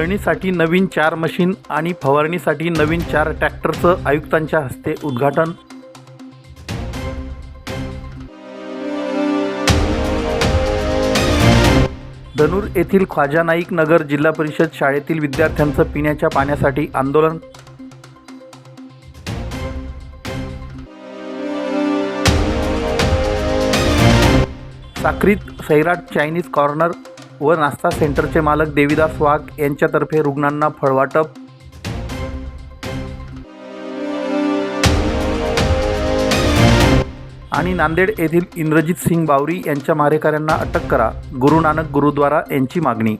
मळणीसाठी नवीन 4 मशीन आणि फवारणीसाठी नवीन 4 ट्रॅक्टरचं आयुक्तांच्या हस्ते उद्घाटन. धनूर येथील ख्वाजा नाईक नगर जिल्हा परिषद शाळेतील विद्यार्थ्यांचं पिण्याच्या पाण्यासाठी आंदोलन. साक्रीत सैराट चायनीज कॉर्नर व नाश्ता सेंटरचे मालक देविदास वाघ यांच्यातर्फे रुग्णांना फळवाटप. आणि नांदेड येथील इंद्रजित सिंग बावरी यांच्या मारेकऱ्यांना अटक करा, गुरु नानक गुरुद्वारा यांची मागणी.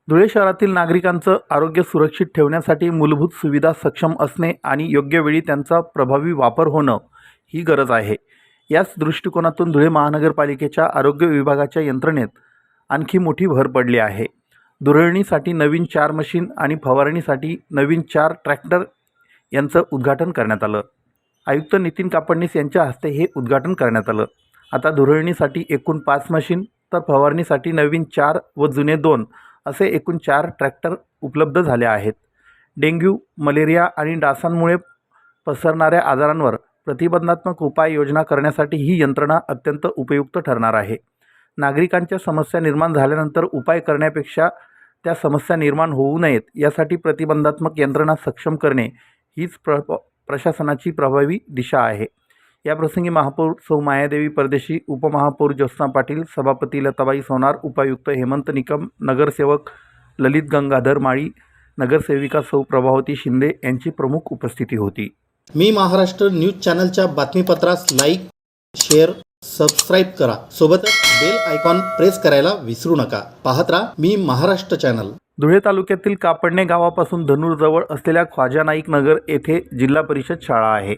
धुळे शहरातील नागरिकांचं आरोग्य सुरक्षित ठेवण्यासाठी मूलभूत सुविधा सक्षम असणे आणि योग्य वेळी त्यांचा प्रभावी वापर होणं ही गरज आहे. याच दृष्टिकोनातून धुळे महानगरपालिकेच्या आरोग्य विभागाच्या यंत्रणेत आणखी मोठी भर पडली आहे. धुळणीसाठी नवीन 4 मशीन आणि फवारणीसाठी नवीन 4 ट्रॅक्टर यांचं उद्घाटन करण्यात आलं. आयुक्त नितीन कापडणीस यांच्या हस्ते हे उद्घाटन करण्यात आलं. आता धुळणीसाठी एकूण 5 मशीन तर फवारणीसाठी नवीन 4 व जुने 2 असे एकूण 4 ट्रॅक्टर उपलब्ध झाले आहेत. डेंग्यू, मलेरिया आणि डासांमुळे पसरणाऱ्या आजारांवर प्रतिबंधात्मक उपाययोजना करण्यासाठी ही यंत्रणा अत्यंत उपयुक्त ठरणार आहे. नागरिकांच्या समस्या निर्माण झाल्यानंतर उपाय करण्यापेक्षा त्या समस्या निर्माण होऊ नयेत यासाठी प्रतिबंधात्मक यंत्रणा सक्षम करणे हीच प्रशासनाची प्रभावी दिशा आहे. याप्रसंगी महापौर सौ मायादेवी परदेशी, उपमहापौर ज्योत्स्ना पाटील, सभापती लताबाई सोनार, उपायुक्त हेमंत निकम, नगरसेवक ललित गंगाधर माळी, नगरसेविका सौ प्रभावती शिंदे यांची प्रमुख उपस्थिती होती. मी महाराष्ट्र न्यूज चॅनलच्या बातमीपत्रास लाईक, शेअर, सबस्क्राईब करा. सोबतच बेल आयकॉन प्रेस करायला विसरू नका. पाहत राहा मी महाराष्ट्र चॅनल. धुळे तालुक्यातील कापडणे गावापासून धनूरजवळ असलेल्या ख्वाजा नाईक नगर येथे जिल्हा परिषद शाळा आहे.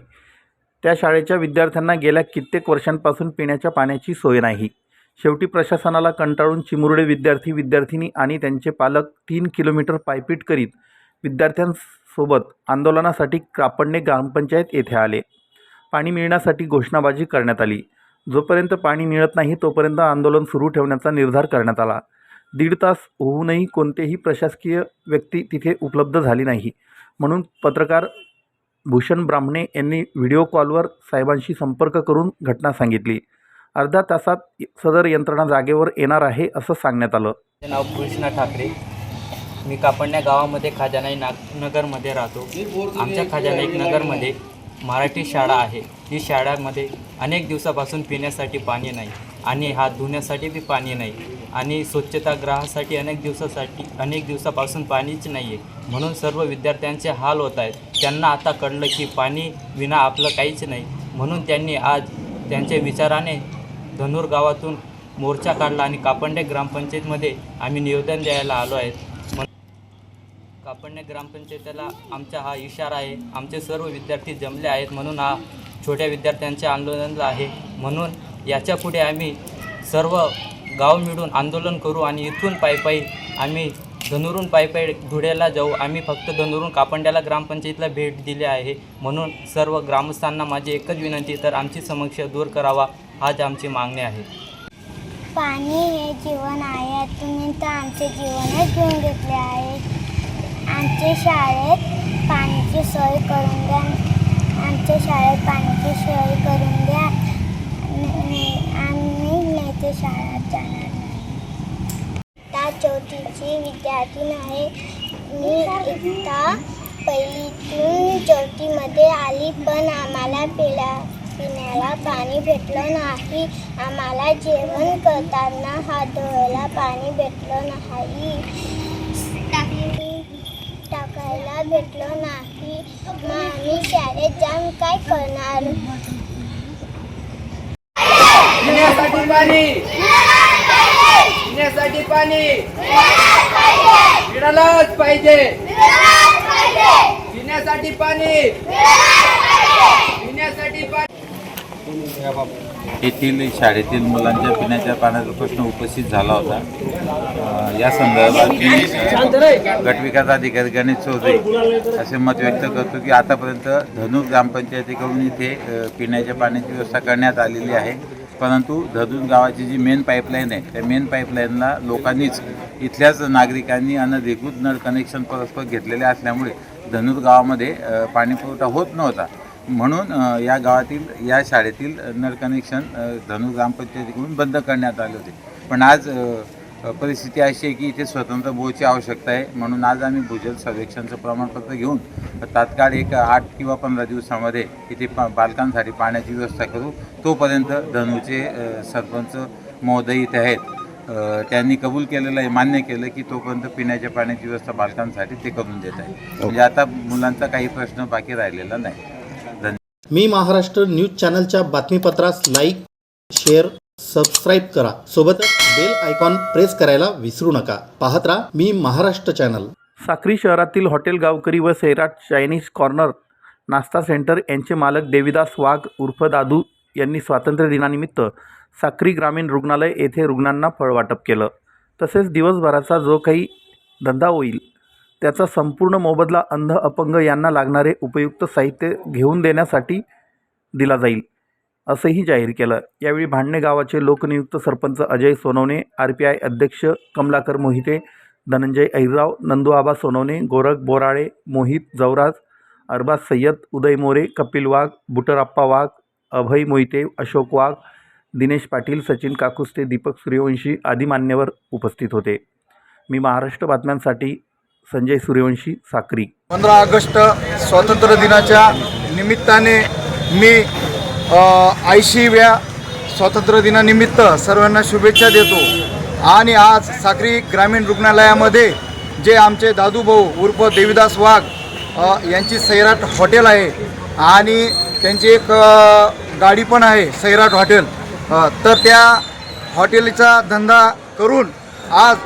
त्या शाळेच्या विद्यार्थ्यांना गेल्या कित्येक वर्षांपासून पिण्याच्या पाण्याची सोय नाही. शेवटी प्रशासनाला कंटाळून चिमुरडे विद्यार्थी आणि त्यांचे पालक 3 किलोमीटर पायपीट करीत विद्यार्थ्यांसोबत आंदोलनासाठी कापडणे ग्रामपंचायत येथे आले. पाणी मिळण्यासाठी घोषणाबाजी करण्यात आली. जोपर्यंत पाणी मिळत नाही तोपर्यंत आंदोलन सुरू ठेवण्याचा निर्धार करण्यात आला. 1.5 तास होऊनही कोणतेही प्रशासकीय व्यक्ती तिथे उपलब्ध झाली नाही. म्हणून पत्रकार भूषण ब्राह्मणे यांनी व्हिडिओ कॉलवर साहेबांशी संपर्क करून घटना सांगितली. अर्ध्या तासात सदर यंत्रणा जागेवर येणार आहे असं सांगण्यात आलं. माझे नाव कृष्णा ठाकरे. मी कापडण्या गावामध्ये ख्वाजा नाईक नगरमध्ये राहतो. आमच्या ख्वाजा नाईक नगरमध्ये मराठी शाळा आहे. ही शाळेमध्ये अनेक दिवसापासून पिण्यासाठी पाणी नाही आणि हात धुण्यासाठी बी पाणी नाही आणि स्वच्छतागृहासाठी अनेक दिवसापासून पाणीच नाही आहे. म्हणून सर्व विद्यार्थ्यांचे हाल होत आहेत. त्यांना आता कळलं की पाणी विना आपलं काहीच नाही. म्हणून त्यांनी आज त्यांच्या विचाराने धनूर गावातून मोर्चा काढला आणि कापडणे ग्रामपंचायतमध्ये आम्ही निवेदन द्यायला आलो आहेत. कापडणे ग्रामपंचायतीला आमचा हा इशारा आहे. आमचे सर्व विद्यार्थी जमले आहेत म्हणून हा छोट्या विद्यार्थ्यांचे आंदोलन आहे. म्हणून याच्यापुढे आम्ही सर्व गाव मिळून आंदोलन करू आणि इथून पायी आम्ही धनुरून पायी धुळ्याला जाऊ. आम्ही फक्त धनुरून कापडण्याला ग्रामपंचायतीला भेट दिली आहे. म्हणून सर्व ग्रामस्थांना माझी एकच विनंती, तर आमची समस्या दूर करावा हाच आमची मागणी आहे. पाणी हे जीवन आहे. तुम्ही तर आमचे जीवनच घेऊन घेतले आहे. आमच्या शाळेत पाण्याची सोय करून द्या. आमच्या शाळेत पाण्याची सोय करून द्या. आम्ही नेते शाळेत जाणार नाही. त्या चौथीची विद्यार्थी आहे. मी इयत्ता पहिलीतून चौथीमध्ये आली, पण आम्हाला पिण्याला पाणी भेटलं नाही. आम्हाला जेवण करताना हात धुवायला पाणी भेटलं नाही. टाकायला भेटलं नाही. मग आम्ही शाळेत जाऊन काय करणार? पिण्यासाठी पाणी, पिण्यासाठी पाणी मिळालंच पाहिजे. पिण्यासाठी पाणी, पिण्यासाठी पाणी. येथील शाळेतील मुलांच्या पिण्याच्या पाण्याचा प्रश्न उपस्थित झाला होता. या संदर्भात मी गटविकास अधिकारी गणेश चौधरी असे मत व्यक्त करतो की आतापर्यंत धनूर ग्रामपंचायतीकडून इथे पिण्याच्या पाण्याची व्यवस्था करण्यात आलेली आहे. परंतु धदून गावाची जी मेन पाईपलाईन आहे त्या मेन पाईपलाईनला लोकांनीच इथल्याच नागरिकांनी अनधिकृत नळ कनेक्शन परस्पर घेतलेले असल्यामुळे धनूर गावामध्ये पाणीपुरवठा होत नव्हता. म्हणून या गावातील या शाळेतील नळ कनेक्शन धनूर ग्रामपंचायतीकडून बंद करण्यात आले होते. पण आज परिस्थिती अशी आहे की इथे स्वतंत्र बोरची आवश्यकता आहे. म्हणून आज आम्ही भूजल सर्वेक्षणचं प्रमाणपत्र घेऊन तात्काळ एक 8 किंवा 15 दिवसामध्ये इथे बालकांसाठी पाण्याची व्यवस्था करू. तोपर्यंत धनूरचे सरपंच महोदय इथे आहेत, त्यांनी कबूल केलेलं आहे, मान्य केलं की तोपर्यंत पिण्याच्या पाण्याची व्यवस्था बालकांसाठी ते करून देत आहे. म्हणजे आता मुलांचा काही प्रश्न बाकी राहिलेला नाही. मी महाराष्ट्र न्यूज चॅनलच्या बातमीपत्रास लाईक, शेअर, सबस्क्राईब करा. सोबतच बेल आयकॉन प्रेस करायला विसरू नका. पाहत राहा मी महाराष्ट्र चॅनल. साक्री शहरातील हॉटेल गावकरी व सैराट चायनीज कॉर्नर नाश्ता सेंटर यांचे मालक देविदास वाघ उर्फ दादू यांनी स्वातंत्र्य दिनानिमित्त साक्री ग्रामीण रुग्णालय येथे रुग्णांना फळवाटप केलं. तसेच दिवसभराचा जो काही धंदा होईल त्याचा संपूर्ण मोबदला अंध अपंग यांना लागणारे उपयुक्त साहित्य घेऊन देण्यासाठी दिला जाईल असंही जाहीर केलं. यावेळी भांडणे गावाचे लोकनियुक्त सरपंच अजय सोनवणे, RPI अध्यक्ष कमलाकर मोहिते, धनंजय अहिरराव, नंदूआबा सोनवणे, गोरख बोराळे, मोहित जवराज, अरबाज सय्यद, उदय मोरे, कपिल वाघ, बुटरप्पा वाघ, अभय मोहिते, अशोक वाघ, दिनेश पाटील, सचिन काकुस्ते, दीपक सूर्यवंशी आदी मान्यवर उपस्थित होते. मी महाराष्ट्र बातम्यांसाठी संजय सूर्यवंशी, साक्री. 15 ऑगस्ट स्वातंत्र्य दिनाच्या निमित्ताने मी 80व्या स्वातंत्र्य दिनानिमित्त सर्वांना शुभेच्छा देतो. आणि आज साक्री ग्रामीण रुग्णालयामध्ये जे आमचे दादूभाऊ उर्फ देविदास वाघ यांची सैराट हॉटेल आहे आणि त्यांची एक गाडी पण आहे सैराट हॉटेल, तर त्या हॉटेलचा धंदा करून आज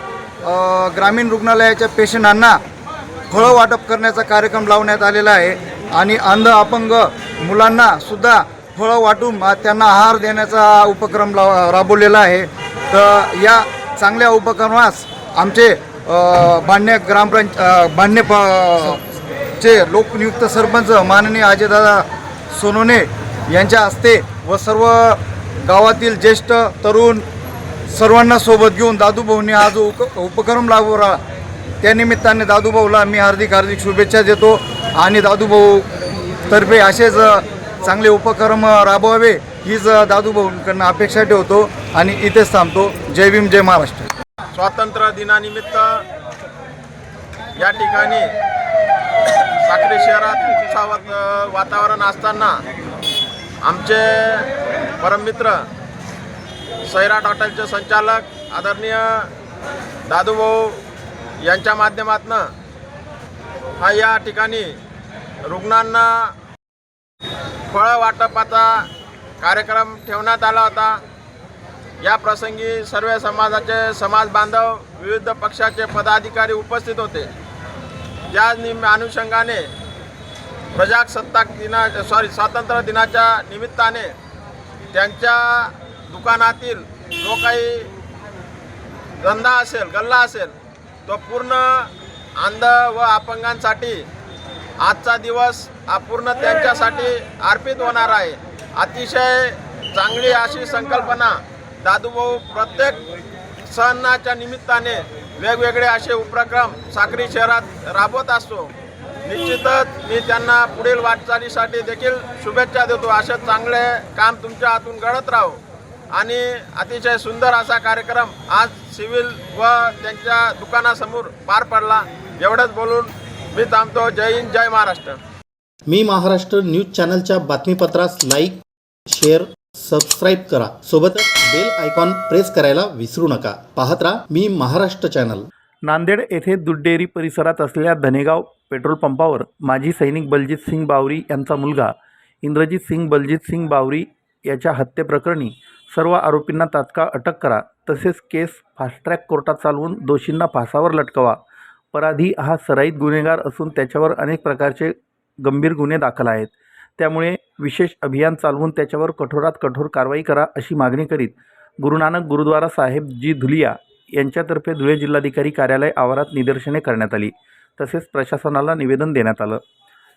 ग्रामीण रुग्णालयाच्या पेशंटांना फळं वाटप करण्याचा कार्यक्रम लावण्यात आलेला आहे. आणि अंध अपंग मुलांना सुद्धा फळं वाटून त्यांना आहार देण्याचा उपक्रम राबवलेला आहे. तर या चांगल्या उपक्रमास आमचे भांडणे चे लोकनियुक्त सरपंच माननीय अजयदादा सोनवणे यांच्या हस्ते व सर्व गावातील ज्येष्ठ तरुण सर्वांना सोबत घेऊन दादूभाऊंनी हा जो उपक्रम राबवला त्यानिमित्ताने दादूभाऊला मी हार्दिक शुभेच्छा देतो. आणि दादूभाऊ तर्फे असेच चांगले उपक्रम राबवावे हीच दादूभाऊंकडनं अपेक्षा ठेवतो आणि इथेच थांबतो. जय भीम, जय महाराष्ट्र. स्वातंत्र्य दिनानिमित्त या ठिकाणी साक्री शहरात उत्साहात वातावरण असताना आमचे परममित्र सैराट हॉटेलचे संचालक आदरणीय दादूभाऊ यांच्या माध्यमातून हा या ठिकाणी रुग्णांना फळं वाटपाचा कार्यक्रम ठेवण्यात आला होता. या प्रसंगी सर्व समाजाचे समाज बांधव, विविध पक्षाचे पदाधिकारी उपस्थित होते. त्या अनुषंगाने स्वातंत्र्य दिनाच्या निमित्ताने त्यांच्या दुकानातील जो काही धंदा असेल, गल्ला असेल, तो पूर्ण अंध व अपंगांसाठी आजचा दिवस हा पूर्ण त्यांच्यासाठी अर्पित होणार आहे. अतिशय चांगली अशी संकल्पना दादूभाऊ प्रत्येक सणाच्या निमित्ताने वेगवेगळे असे उपक्रम साक्री शहरात राबवत असतो. निश्चितच मी त्यांना पुढील वाटचालीसाठी देखील शुभेच्छा देतो. असे चांगले काम तुमच्या हातून घडत राहो. आणि अतिशय सुंदर असा कार्यक्रम आज सिव्हिल व त्यांच्या दुकानासमोर पार पडला. एवढंच बोलून मी थांबतो. जय हिंद, जय महाराष्ट्र. मी महाराष्ट्र न्यूज चॅनलच्या बातमीपत्रास लाईक, शेअर, सबस्क्राईब करा. सोबतच बेल आयकॉन प्रेस करायला विसरू नका. पाहत राहा मी महाराष्ट्र चॅनल. नांदेड येथे दूध डेअरी परिसरात असलेल्या धनेगाव पेट्रोल पंपावर माजी सैनिक बलजीत सिंग बावरी यांचा मुलगा इंद्रजीत सिंग बलजीत सिंग बावरी याच्या हत्येप्रकरणी सर्व आरोपींना तात्काळ अटक करा. तसेच केस फास्ट ट्रॅक कोर्टात चालवून दोषींना फासावर लटकवा. अपराधी हा सराईत गुन्हेगार असून त्याच्यावर अनेक प्रकारचे गंभीर गुन्हे दाखल आहेत. त्यामुळे विशेष अभियान चालवून त्याच्यावर कठोरात कठोर कारवाई करा अशी मागणी करीत गुरु नानक गुरुद्वारा साहेब जी धुलिया यांच्यातर्फे धुळे जिल्हाधिकारी कार्यालय आवारात निदर्शने करण्यात आली. तसेच प्रशासनाला निवेदन देण्यात आलं.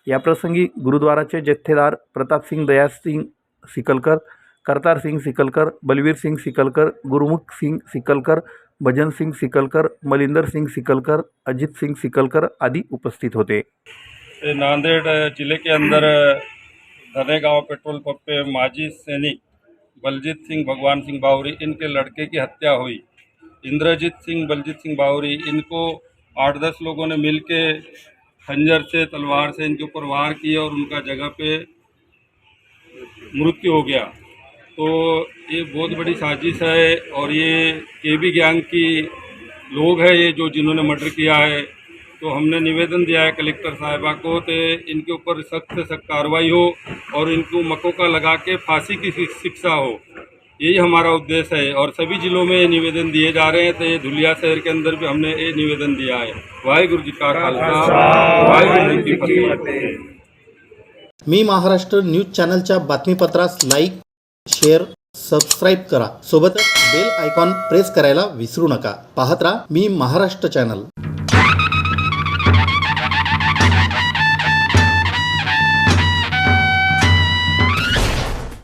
याप्रसंगी गुरुद्वाराचे जथ्थेदार प्रतापसिंग दयासिंग सिकलकर, करतार सिंग सिकलकर, बलवीर सिंग सिकलकर, गुरमुख सिंग सिकलकर, भजन सिंग सिकलकर, मलिंदर सिंग सिकलकर, अजित सिंग सिकलकर आदि उपस्थित होते। नांदेड़ जिले के अंदर धनेगांव पेट्रोल पंप पे माजी सैनिक बलजीत सिंह भगवान सिंह बावरी इनके लड़के की हत्या हुई। इंद्रजीत सिंह बलजीत सिंह बावरी इनको 8-10 लोगों ने मिलके खंजर से तलवार से इनके ऊपर वार किया और उनका जगह पे मृत्यु हो गया। तो ये बहुत बड़ी साजिश है और ये केबी गैंग की लोग हैं ये जो जिन्होंने मर्डर किया है। तो हमने निवेदन दिया है कलेक्टर साहिबा को तो इनके ऊपर सख्त से सख्त कार्रवाई हो और इनको मकोका लगा के फांसी की शिक्षा हो, यही हमारा उद्देश्य है। और सभी जिलों में ये निवेदन दिए जा रहे हैं, तो ये धुलिया शहर के अंदर भी हमने ये निवेदन दिया है। वाहिगुरु जी का खालसा, वाहिगुरु जी की फतेह। मी महाराष्ट्र न्यूज चॅनलच्या बातमीपत्रास लाईक, शेअर, सबस्क्राईब करा. सोबतच बेल आयकॉन प्रेस करायला विसरू नका. पाहत राहा मी महाराष्ट्र चॅनल.